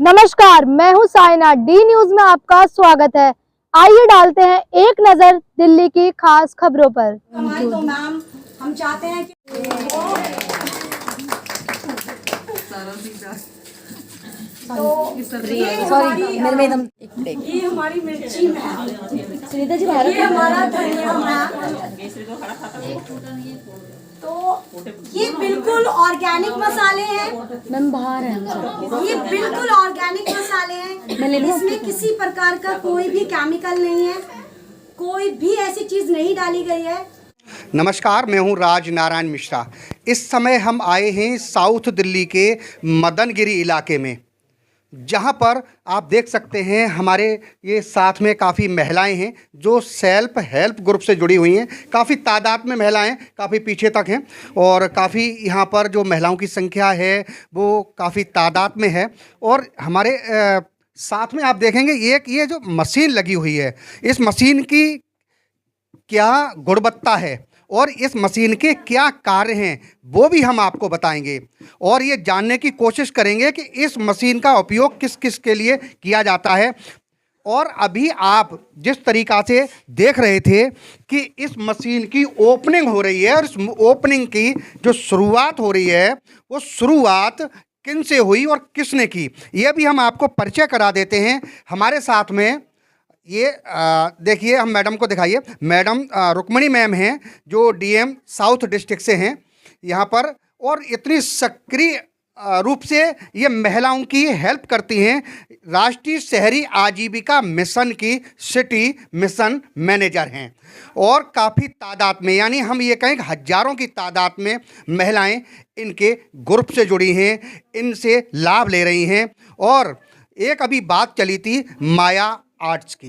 नमस्कार, मैं हूं साइना। डी न्यूज में आपका स्वागत है। आइए डालते हैं एक नजर दिल्ली की खास खबरों पर। तो मैम हम चाहते हैं कि ये हमारी मिर्ची मैम, ये हमारा धनिया मैम, तो ये बिल्कुल ऑर्गेनिक मसाले हैं मैम बाहर है। ये बिल्कुल ऑर्गेनिक मसाले हैं। इसमें किसी प्रकार का कोई भी केमिकल नहीं है, कोई भी ऐसी चीज नहीं डाली गई है। नमस्कार, मैं हूं राज नारायण मिश्रा। इस समय हम आए हैं साउथ दिल्ली के मदनगिरी इलाके में, जहां पर आप देख सकते हैं हमारे ये साथ में काफ़ी महिलाएं हैं जो सेल्फ हेल्प ग्रुप से जुड़ी हुई हैं। काफ़ी तादाद में महिलाएं काफ़ी पीछे तक हैं और काफ़ी यहाँ पर जो महिलाओं की संख्या है वो काफ़ी तादाद में है। और हमारे साथ में आप देखेंगे एक ये जो मशीन लगी हुई है, इस मशीन की क्या गुणवत्ता है और इस मशीन के क्या कार्य हैं वो भी हम आपको बताएंगे और ये जानने की कोशिश करेंगे कि इस मशीन का उपयोग किस किस के लिए किया जाता है। और अभी आप जिस तरीक़ा से देख रहे थे कि इस मशीन की ओपनिंग हो रही है और इस ओपनिंग की जो शुरुआत हो रही है वो शुरुआत किन से हुई और किसने की, ये भी हम आपको परिचय करा देते हैं। हमारे साथ में ये देखिए, हम मैडम को दिखाइए। मैडम रुक्मणी मैम हैं जो डीएम साउथ डिस्ट्रिक्ट से हैं यहाँ पर, और इतनी सक्रिय रूप से ये महिलाओं की हेल्प करती हैं। राष्ट्रीय शहरी आजीविका मिशन की सिटी मिशन मैनेजर हैं और काफ़ी तादाद में, यानी हम ये कहें हज़ारों की तादाद में महिलाएं इनके ग्रुप से जुड़ी हैं, इनसे लाभ ले रही हैं। और एक अभी बात चली थी माया आर्ट्स की,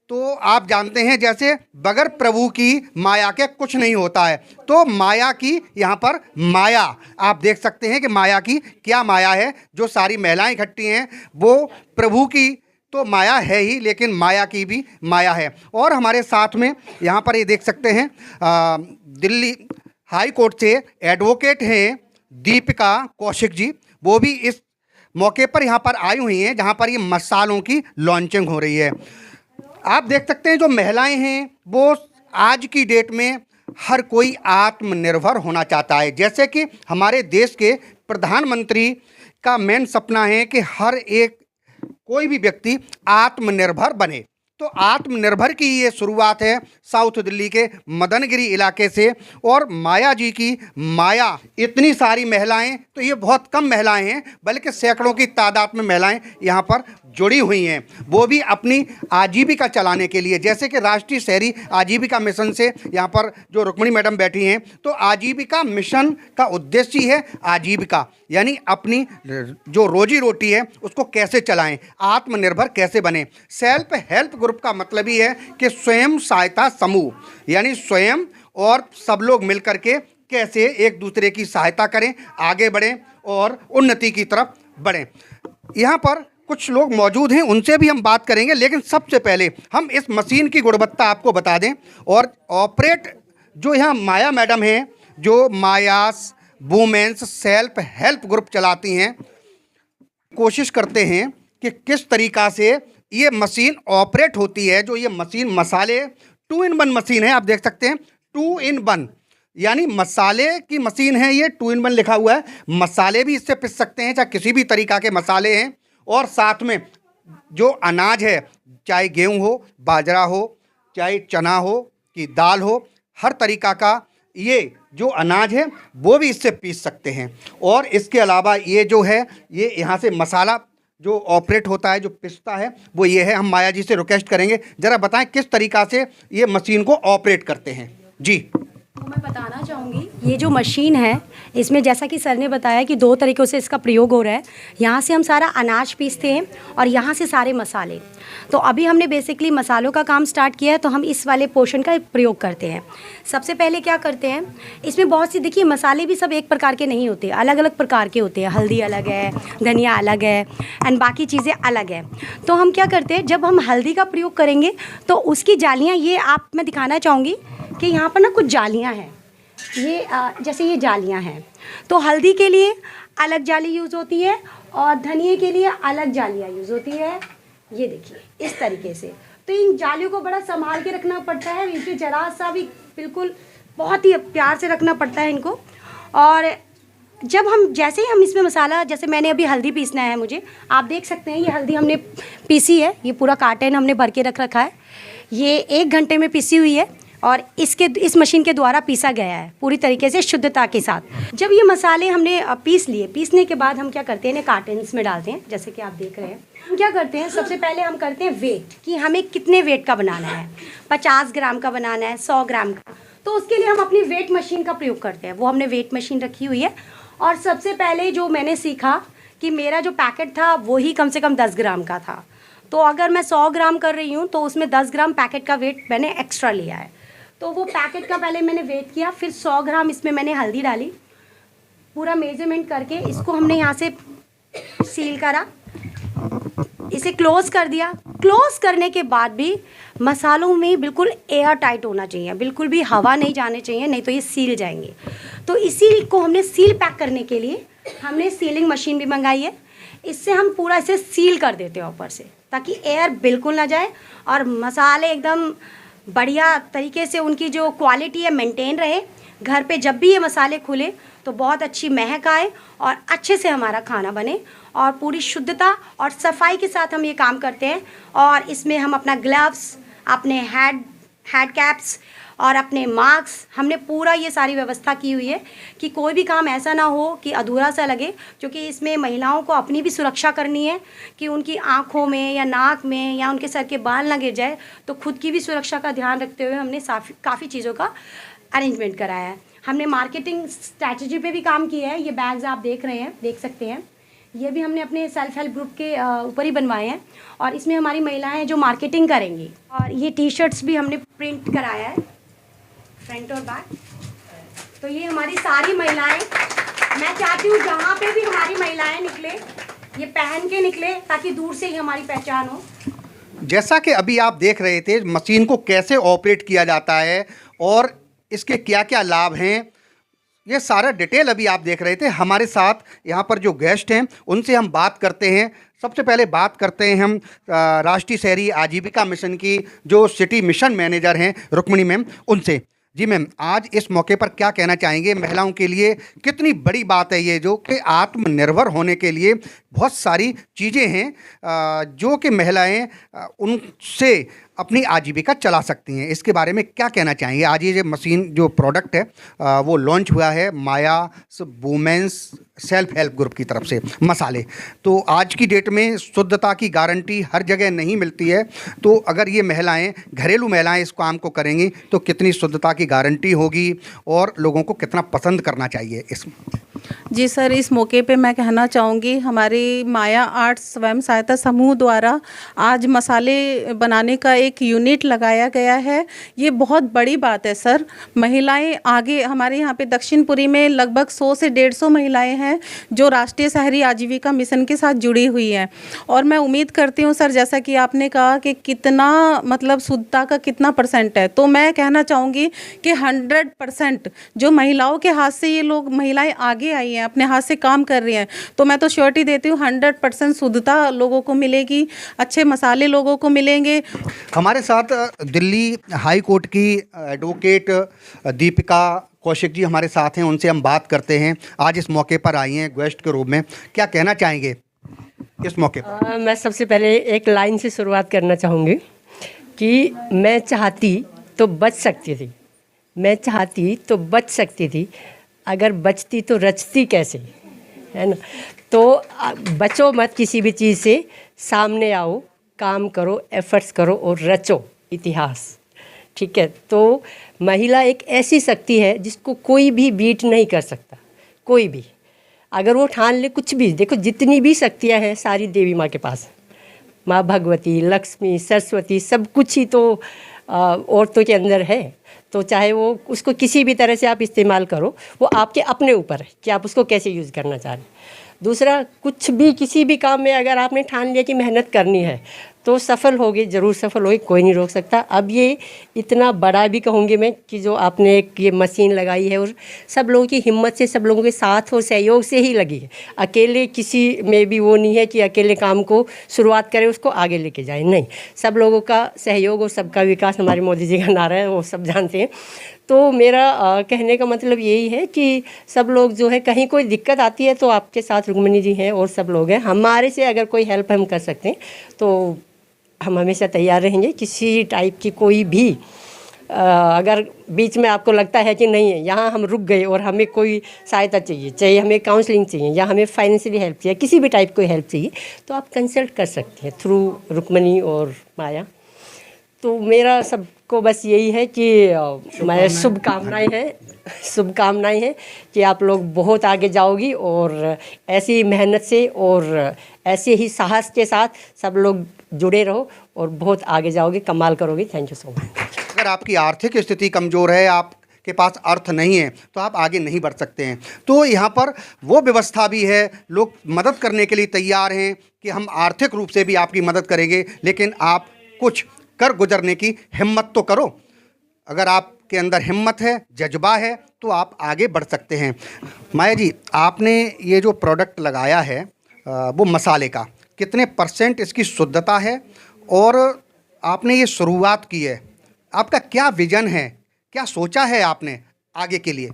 तो आप जानते हैं जैसे बगैर प्रभु की माया के कुछ नहीं होता है, तो माया की यहाँ पर माया आप देख सकते हैं कि माया की क्या माया है। जो सारी महिलाएं इकट्ठी हैं वो प्रभु की तो माया है ही, लेकिन माया की भी माया है। और हमारे साथ में यहाँ पर ये देख सकते हैं दिल्ली हाई कोर्ट से एडवोकेट हैं दीपिका कौशिक जी, वो भी इस मौके पर यहाँ पर आई हुई हैं जहाँ पर ये मसालों की लॉन्चिंग हो रही है। आप देख सकते हैं जो महिलाएं हैं वो आज की डेट में हर कोई आत्मनिर्भर होना चाहता है। जैसे कि हमारे देश के प्रधानमंत्री का मेन सपना है कि हर एक कोई भी व्यक्ति आत्मनिर्भर बने, तो आत्मनिर्भर की ये शुरुआत है साउथ दिल्ली के मदनगिरी इलाके से। और माया जी की माया, इतनी सारी महिलाएं, तो ये बहुत कम महिलाएं हैं बल्कि सैकड़ों की तादाद में महिलाएं यहाँ पर जुड़ी हुई हैं, वो भी अपनी आजीविका चलाने के लिए। जैसे कि राष्ट्रीय शहरी आजीविका मिशन से यहाँ पर जो रुक्मणी मैडम बैठी हैं, तो आजीविका मिशन का उद्देश्य ही है आजीविका, यानी अपनी जो रोजी रोटी है उसको कैसे चलाएं, आत्मनिर्भर कैसे बने। सेल्फ हेल्प ग्रुप का मतलब ही है कि स्वयं सहायता समूह, यानी स्वयं और सब लोग मिलकर के कैसे एक दूसरे की सहायता करें, आगे बढ़ें और उन्नति की तरफ बढ़ें। यहाँ पर कुछ लोग मौजूद हैं, उनसे भी हम बात करेंगे, लेकिन सबसे पहले हम इस मशीन की गुणवत्ता आपको बता दें। और ऑपरेट जो यहाँ माया मैडम हैं जो मायास वुमेन्स सेल्फ हेल्प ग्रुप चलाती हैं, कोशिश करते हैं कि किस तरीक़ा से ये मशीन ऑपरेट होती है। जो ये मशीन मसाले 2 in 1 मशीन है, आप देख सकते हैं 2 in 1, यानी मसाले की मशीन है ये। 2 in 1 लिखा हुआ है, मसाले भी इससे पिस सकते हैं, चाहे किसी भी तरीक़ा के मसाले हैं। और साथ में जो अनाज है, चाहे गेहूँ हो, बाजरा हो, चाहे चना हो कि दाल हो, हर तरीक़ा का ये जो अनाज है वो भी इससे पीस सकते हैं। और इसके अलावा ये जो है ये यहाँ से मसाला जो ऑपरेट होता है, जो पिसता है, वो ये है। हम माया जी से रिक्वेस्ट करेंगे ज़रा बताएं किस तरीक़ा से ये मशीन को ऑपरेट करते हैं। जी मैं बताना चाहूँगी, ये जो मशीन है इसमें जैसा कि सर ने बताया कि 2 तरीक़ों से इसका प्रयोग हो रहा है। यहाँ से हम सारा अनाज पीसते हैं और यहाँ से सारे मसाले। तो अभी हमने बेसिकली मसालों का काम स्टार्ट किया है, तो हम इस वाले पोर्शन का प्रयोग करते हैं। सबसे पहले क्या करते हैं, इसमें बहुत सी, देखिए मसाले भी सब एक प्रकार के नहीं होते, अलग अलग प्रकार के होते हैं। हल्दी अलग है, धनिया अलग है एंड बाकी चीज़ें अलग है। तो हम क्या करते हैं, जब हम हल्दी का प्रयोग करेंगे तो उसकी जालियाँ, ये आप मैं दिखाना चाहूँगी कि यहाँ पर ना कुछ जालियाँ हैं, ये जैसे ये जालियाँ हैं, तो हल्दी के लिए अलग जाली यूज़ होती है और धनिए के लिए अलग जालियाँ यूज़ होती है, ये देखिए इस तरीके से। तो इन जालियों को बड़ा संभाल के रखना पड़ता है, इनसे जरा सा भी बिल्कुल बहुत ही प्यार से रखना पड़ता है इनको। और जब हम जैसे ही हम इसमें मसाला, जैसे मैंने अभी हल्दी पीसना है मुझे, आप देख सकते हैं ये हल्दी हमने पीसी है, ये पूरा कार्टन हमने भर के रख रखा है, ये 1 घंटे में पीसी हुई है और इस मशीन के द्वारा पीसा गया है पूरी तरीके से शुद्धता के साथ। जब ये मसाले हमने पीस लिए, पीसने के बाद हम क्या करते हैं, इन्हें कार्टन्स में डालते हैं, जैसे कि आप देख रहे हैं। हम क्या करते हैं, सबसे पहले हम करते हैं वेट, कि हमें कितने वेट का बनाना है, 50 ग्राम का बनाना है, 100 ग्राम का। तो उसके लिए हम अपनी वेट मशीन का प्रयोग करते हैं, वो हमने वेट मशीन रखी हुई है। और सबसे पहले जो मैंने सीखा कि मेरा जो पैकेट था वो ही कम से कम 10 ग्राम का था, तो अगर मैं 100 ग्राम कर रही हूँ तो उसमें 10 ग्राम पैकेट का वेट मैंने एक्स्ट्रा लिया है। तो वो पैकेट का पहले मैंने वेट किया, फिर 100 ग्राम इसमें मैंने हल्दी डाली, पूरा मेजरमेंट करके इसको हमने यहाँ से सील करा, इसे क्लोज़ कर दिया। क्लोज़ करने के बाद भी मसालों में बिल्कुल एयर टाइट होना चाहिए, बिल्कुल भी हवा नहीं जाने चाहिए, नहीं तो ये सील जाएंगे। तो इसी को हमने सील पैक करने के लिए हमने सीलिंग मशीन भी मंगाई है, इससे हम पूरा इसे सील कर देते हैं ऊपर से, ताकि एयर बिल्कुल ना जाए और मसाले एकदम बढ़िया तरीके से उनकी जो क्वालिटी है मेंटेन रहे। घर पे जब भी ये मसाले खुले तो बहुत अच्छी महक आए और अच्छे से हमारा खाना बने, और पूरी शुद्धता और सफाई के साथ हम ये काम करते हैं। और इसमें हम अपना ग्लव्स, अपने हेड कैप्स और अपने मास्क, हमने पूरा ये सारी व्यवस्था की हुई है कि कोई भी काम ऐसा ना हो कि अधूरा सा लगे, क्योंकि इसमें महिलाओं को अपनी भी सुरक्षा करनी है कि उनकी आँखों में या नाक में या उनके सर के बाल ना गिर जाए। तो खुद की भी सुरक्षा का ध्यान रखते हुए हमने काफ़ी चीज़ों का अरेंजमेंट कराया है। हमने मार्केटिंग स्ट्रैटेजी पे भी काम किया है। ये बैग्स आप देख रहे हैं, देख सकते हैं, ये भी हमने अपने सेल्फ हेल्प ग्रुप के ऊपर ही बनवाए हैं, और इसमें हमारी महिलाएं जो मार्केटिंग करेंगी। और ये टी शर्ट्स भी हमने प्रिंट कराया है, फ्रंट और बैक। तो ये हमारी सारी महिलाएं, मैं चाहती हूँ जहाँ पे भी हमारी महिलाएं निकले ये पहन के निकले, ताकि दूर से ही हमारी पहचान हो। जैसा कि अभी आप देख रहे थे मशीन को कैसे ऑपरेट किया जाता है और इसके क्या क्या लाभ हैं, ये सारा डिटेल अभी आप देख रहे थे। हमारे साथ यहाँ पर जो गेस्ट हैं उनसे हम बात करते हैं। सबसे पहले बात करते हैं हम राष्ट्रीय शहरी आजीविका मिशन की जो सिटी मिशन मैनेजर हैं रुक्मिणी मैम, उनसे। जी मैम, आज इस मौके पर क्या कहना चाहेंगे? महिलाओं के लिए कितनी बड़ी बात है ये, जो कि आत्मनिर्भर होने के लिए बहुत सारी चीज़ें हैं जो कि महिलाएं उनसे अपनी आजीविका चला सकती हैं। इसके बारे में क्या कहना चाहेंगे? आज ये जो मशीन, जो प्रोडक्ट है वो लॉन्च हुआ है माया वुमेन्स सेल्फ हेल्प ग्रुप की तरफ से, मसाले। तो आज की डेट में शुद्धता की गारंटी हर जगह नहीं मिलती है, तो अगर ये महिलाएं, घरेलू महिलाएं इस काम को करेंगी तो कितनी शुद्धता की गारंटी होगी और लोगों को कितना पसंद करना चाहिए इसमें? जी सर, इस मौके पे मैं कहना चाहूँगी हमारी माया आर्ट स्वयं सहायता समूह द्वारा आज मसाले बनाने का एक यूनिट लगाया गया है। ये बहुत बड़ी बात है सर। महिलाएं आगे, हमारे यहाँ पे दक्षिणपुरी में लगभग 100 से 150 महिलाएं हैं जो राष्ट्रीय शहरी आजीविका मिशन के साथ जुड़ी हुई हैं। और मैं उम्मीद करती हूँ सर, जैसा कि आपने कहा कि कितना मतलब शुद्धता का कितना % है, तो मैं कहना चाहूँगी कि 100% जो महिलाओं के हाथ से ये लोग महिलाएँ आगे आई हैं, अपने हाथ से काम कर रही हैं, तो मैं तो श्योरिटी देती हूँ 100% शुद्धता लोगों को मिलेगी, अच्छे मसाले लोगों को मिलेंगे। हमारे साथ दिल्ली हाई कोर्ट की एडवोकेट दीपिका कौशिक जी हमारे साथ हैं, उनसे हम बात करते हैं। आज इस मौके पर आई हैं गेस्ट के रूप में, क्या कहना चाहेंगे इस मौके पर? मैं सबसे पहले एक लाइन से शुरुआत करना चाहूँगी कि मैं चाहती तो बच सकती थी, मैं चाहती तो बच सकती थी, अगर बचती तो रचती कैसे, है ना। तो बचो मत किसी भी चीज़ से, सामने आओ, काम करो, एफर्ट्स करो और रचो इतिहास, ठीक है। तो महिला एक ऐसी शक्ति है जिसको कोई भी बीट नहीं कर सकता, कोई भी। अगर वो ठान ले कुछ भी, देखो जितनी भी शक्तियाँ हैं सारी देवी माँ के पास, माँ भगवती, लक्ष्मी, सरस्वती, सब कुछ ही तो औरतों के अंदर है। तो चाहे वो उसको किसी भी तरह से आप इस्तेमाल करो, वो आपके अपने ऊपर है कि आप उसको कैसे यूज़ करना चाह रहे हैं। दूसरा, कुछ भी किसी भी काम में अगर आपने ठान लिया कि मेहनत करनी है तो सफल होगी, ज़रूर सफल होगी, कोई नहीं रोक सकता। अब ये इतना बड़ा भी कहूँगी मैं कि जो आपने एक ये मशीन लगाई है और सब लोगों की हिम्मत से, सब लोगों के साथ और सहयोग से ही लगी है। अकेले किसी में भी वो नहीं है कि अकेले काम को शुरुआत करें उसको आगे लेके जाए, नहीं, सब लोगों का सहयोग और सबका विकास हमारे मोदी जी का नारा है, वो सब जानते हैं। तो मेरा कहने का मतलब यही है कि सब लोग जो है, कहीं कोई दिक्कत आती है तो आपके साथ रुक्मिणी जी हैं और सब लोग हैं, हमारे से अगर कोई हेल्प हम कर सकते हैं तो हम हमेशा तैयार रहेंगे। किसी टाइप की कोई भी अगर बीच में आपको लगता है कि नहीं है, यहाँ हम रुक गए और हमें कोई सहायता चाहिए, चाहे हमें काउंसलिंग चाहिए या हमें फाइनेंशियली हेल्प चाहिए, किसी भी टाइप कोई हेल्प चाहिए, तो आप कंसल्ट कर सकते हैं थ्रू रुक्मिणी और माया। तो मेरा सबको बस यही है कि मैं शुभकामनाएं हैं कि आप लोग बहुत आगे जाओगी और ऐसी मेहनत से और ऐसे ही साहस के साथ सब लोग जुड़े रहो और बहुत आगे जाओगे, कमाल करोगे। Thank you so much. अगर आपकी आर्थिक स्थिति कमज़ोर है, आपके पास अर्थ नहीं है, तो आप आगे नहीं बढ़ सकते हैं। तो यहाँ पर वो व्यवस्था भी है, लोग मदद करने के लिए तैयार हैं कि हम आर्थिक रूप से भी आपकी मदद करेंगे, लेकिन आप कुछ कर गुजरने की हिम्मत तो करो। अगर आपके अंदर हिम्मत है, जज्बा है, तो आप आगे बढ़ सकते हैं। माया जी, आपने ये जो प्रोडक्ट लगाया है वो मसाले का, कितने % इसकी शुद्धता है और आपने ये शुरुआत की है, आपका क्या विजन है, क्या सोचा है आपने आगे के लिए?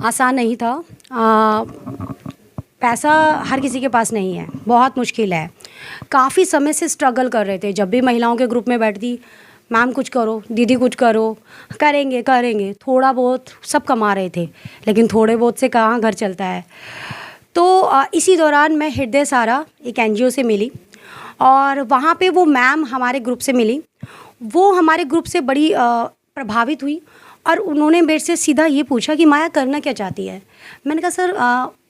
आसान नहीं था। पैसा हर किसी के पास नहीं है, बहुत मुश्किल है। काफ़ी समय से स्ट्रगल कर रहे थे। जब भी महिलाओं के ग्रुप में बैठती, मैम कुछ करो, दीदी कुछ करो, करेंगे करेंगे, थोड़ा बहुत सब कमा रहे थे, लेकिन थोड़े बहुत से कहाँ घर चलता है। तो इसी दौरान मैं हृदय सारा एक NGO से मिली और वहाँ पे वो मैम हमारे ग्रुप से मिली। वो हमारे ग्रुप से बड़ी प्रभावित हुई और उन्होंने मेरे से सीधा ये पूछा कि माया करना क्या चाहती है। मैंने कहा सर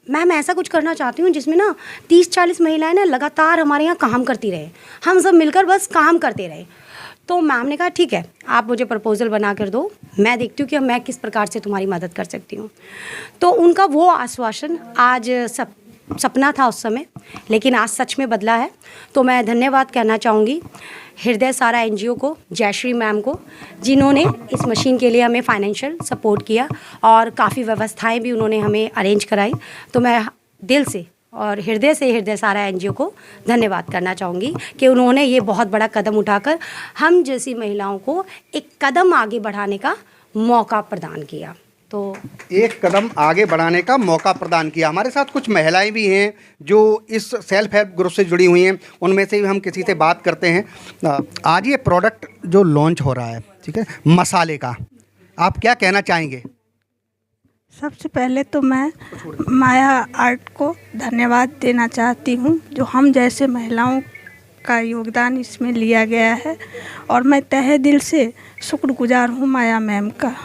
मैम ऐसा कुछ करना चाहती हूँ जिसमें ना 30-40 महिलाएं ना लगातार हमारे यहाँ काम करती रहे, हम सब मिलकर बस काम करते रहे। तो मैम ने कहा ठीक है, आप मुझे प्रपोज़ल बना कर दो, मैं देखती हूँ कि मैं किस प्रकार से तुम्हारी मदद कर सकती हूँ। तो उनका वो आश्वासन आज सपना था उस समय, लेकिन आज सच में बदला है। तो मैं धन्यवाद कहना चाहूँगी हृदय सारा NGO को, जयश्री मैम को, जिन्होंने इस मशीन के लिए हमें फाइनेंशियल सपोर्ट किया और काफ़ी व्यवस्थाएं भी उन्होंने हमें अरेंज कराई। तो मैं दिल से और हृदय से हृदय सारा NGO को धन्यवाद करना चाहूँगी कि उन्होंने ये बहुत बड़ा कदम उठाकर हम जैसी महिलाओं को एक कदम आगे बढ़ाने का मौका प्रदान किया। तो एक कदम आगे बढ़ाने का मौका प्रदान किया। हमारे साथ कुछ महिलाएं भी हैं जो इस सेल्फ हेल्प ग्रुप से जुड़ी हुई हैं, उनमें से भी हम किसी से बात करते हैं। आज ये प्रोडक्ट जो लॉन्च हो रहा है, ठीक है, मसाले का, आप क्या कहना चाहेंगे? सबसे पहले तो मैं माया आर्ट को धन्यवाद देना चाहती हूँ, जो हम जैसे महिलाओं का योगदान इसमें लिया गया है, और मैं तहे दिल से शुक्रगुजार हूँ माया मैम का।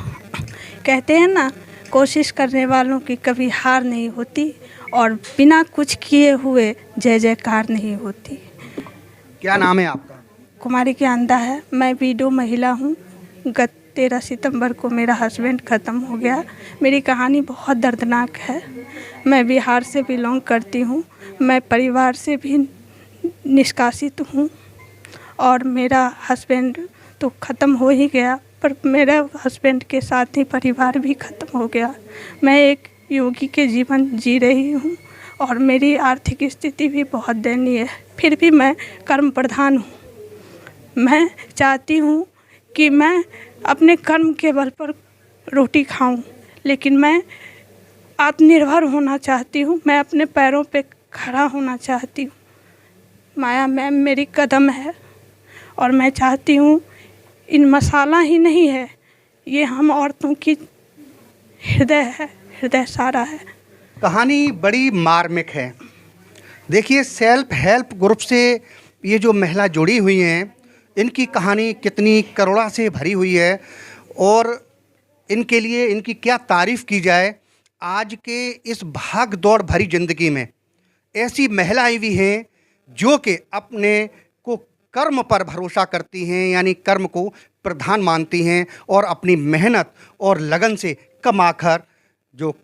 कहते हैं ना, कोशिश करने वालों की कभी हार नहीं होती और बिना कुछ किए हुए जय जयकार नहीं होती। क्या नाम है आपका? कुमारी की आंदा है। मैं विडो महिला हूँ। गत 13 सितंबर को मेरा हस्बैंड ख़त्म हो गया। मेरी कहानी बहुत दर्दनाक है। मैं बिहार से बिलोंग करती हूँ। मैं परिवार से भी निष्कासित हूँ और मेरा हस्बैंड तो ख़त्म हो ही गया, पर मेरा हस्बैंड के साथ ही परिवार भी ख़त्म हो गया। मैं एक योगी के जीवन जी रही हूँ और मेरी आर्थिक स्थिति भी बहुत दयनीय है, फिर भी मैं कर्म प्रधान हूँ। मैं चाहती हूँ कि मैं अपने कर्म के बल पर रोटी खाऊं, लेकिन मैं आत्मनिर्भर होना चाहती हूँ। मैं अपने पैरों पे खड़ा होना चाहती हूँ। माया मैम मेरी कदम है और मैं चाहती हूँ, इन मसाला ही नहीं है, ये हम औरतों की हृदय है, हृदय सारा है। कहानी बड़ी मार्मिक है। देखिए, सेल्फ हेल्प ग्रुप से ये जो महिला जुड़ी हुई हैं, इनकी कहानी कितनी करुणा से भरी हुई है और इनके लिए इनकी क्या तारीफ़ की जाए। आज के इस भाग दौड़ भरी ज़िंदगी में ऐसी महिलाएं भी हैं जो कि अपने को कर्म पर भरोसा करती हैं, यानी कर्म को प्रधान मानती हैं और अपनी मेहनत और लगन से कमाकर जो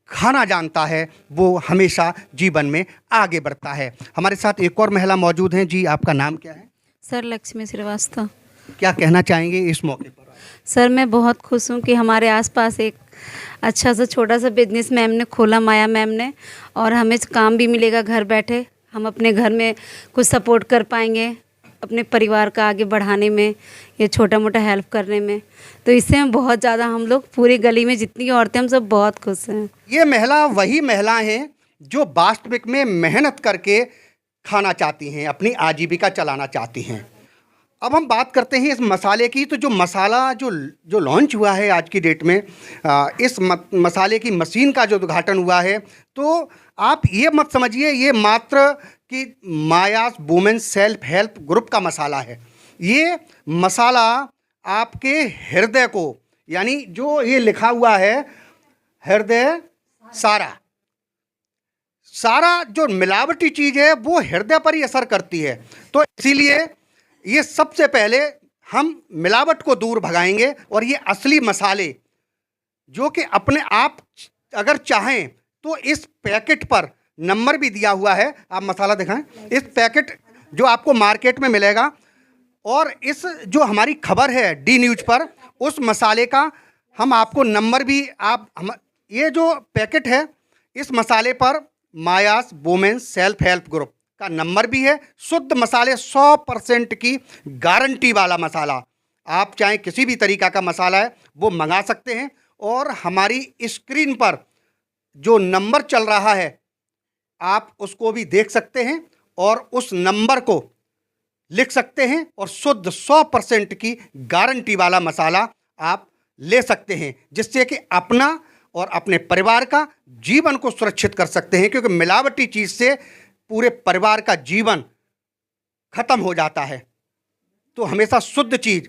खाना जानता है वो हमेशा जीवन में आगे बढ़ता है। हमारे साथ एक और महिला मौजूद हैं। जी, आपका नाम क्या है? सर लक्ष्मी श्रीवास्तव। क्या कहना चाहेंगे इस मौके पर? सर मैं बहुत खुश हूँ कि हमारे आसपास एक अच्छा सा छोटा सा बिजनेस मैम ने खोला, माया मैम ने, और हमें काम भी मिलेगा घर बैठे। हम अपने घर में कुछ सपोर्ट कर पाएंगे अपने परिवार का आगे बढ़ाने में, ये छोटा मोटा हेल्प करने में। तो इससे हम बहुत ज़्यादा, हम लोग पूरी गली में जितनी औरतें हम सब बहुत खुश हैं। ये महिला वही महिला हैं जो वास्तविक में मेहनत करके खाना चाहती हैं, अपनी आजीविका चलाना चाहती हैं। अब हम बात करते हैं इस मसाले की। तो जो मसाला जो लॉन्च हुआ है आज की डेट में, इस मसाले की मशीन का जो उद्घाटन हुआ है, तो आप ये मत समझिए ये मात्र कि मायास वुमेन सेल्फ हेल्प ग्रुप का मसाला है। ये मसाला आपके हृदय को, यानी जो ये लिखा हुआ है हृदय सारा जो मिलावटी चीज़ है वो हृदय पर ही असर करती है। तो इसीलिए ये सबसे पहले हम मिलावट को दूर भगाएंगे और ये असली मसाले जो कि अपने आप अगर चाहें तो इस पैकेट पर नंबर भी दिया हुआ है। आप मसाला दिखाएं। इस पैकेट जो आपको मार्केट में मिलेगा और इस जो हमारी खबर है डी न्यूज़ पर, उस मसाले का हम आपको नंबर भी ये जो पैकेट है इस मसाले पर मायास वुमेन सेल्फ हेल्प ग्रुप का नंबर भी है। शुद्ध मसाले 100% की गारंटी वाला मसाला। आप चाहे किसी भी तरीका का मसाला है वो मंगा सकते हैं और हमारी स्क्रीन पर जो नंबर चल रहा है आप उसको भी देख सकते हैं और उस नंबर को लिख सकते हैं और शुद्ध 100% की गारंटी वाला मसाला आप ले सकते हैं, जिससे कि अपना और अपने परिवार का जीवन को सुरक्षित कर सकते हैं। क्योंकि मिलावटी चीज़ से पूरे परिवार का जीवन खत्म हो जाता है। तो हमेशा शुद्ध चीज़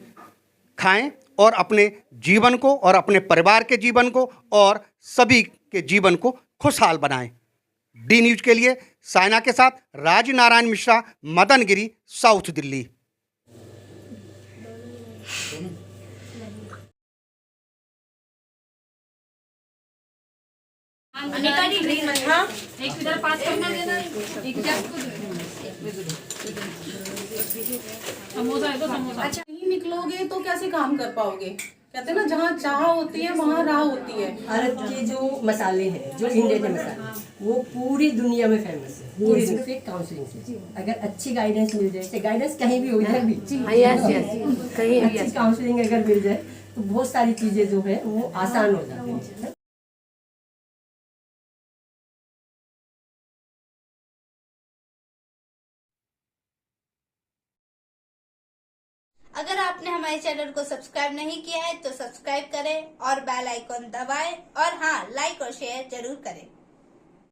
खाएं और अपने जीवन को और अपने परिवार के जीवन को और सभी के जीवन को खुशहाल बनाएं। डी न्यूज़ के लिए साइना के साथ राज नारायण मिश्रा, मदनगिरी, साउथ दिल्ली। अच्छा नहीं निकलोगे तो कैसे काम कर पाओगे? कहते हैं ना, जहाँ चाह होती है वहाँ राह होती है। भारत के जो मसाले हैं, जो इंडिया के मसाले, वो पूरी दुनिया में फेमस है। पूरी सिर्फ काउंसलिंग से अगर अच्छी गाइडेंस मिल जाए, गाइडेंस कहीं भी हो, इधर भी कहीं अच्छी काउंसलिंग अगर मिल जाए तो बहुत सारी चीज़ें जो है वो आसान हो जाती हैं। अगर आपने हमारे चैनल को सब्सक्राइब नहीं किया है तो सब्सक्राइब करें और बेल आइकॉन दबाएं और हाँ, लाइक और शेयर जरूर करें।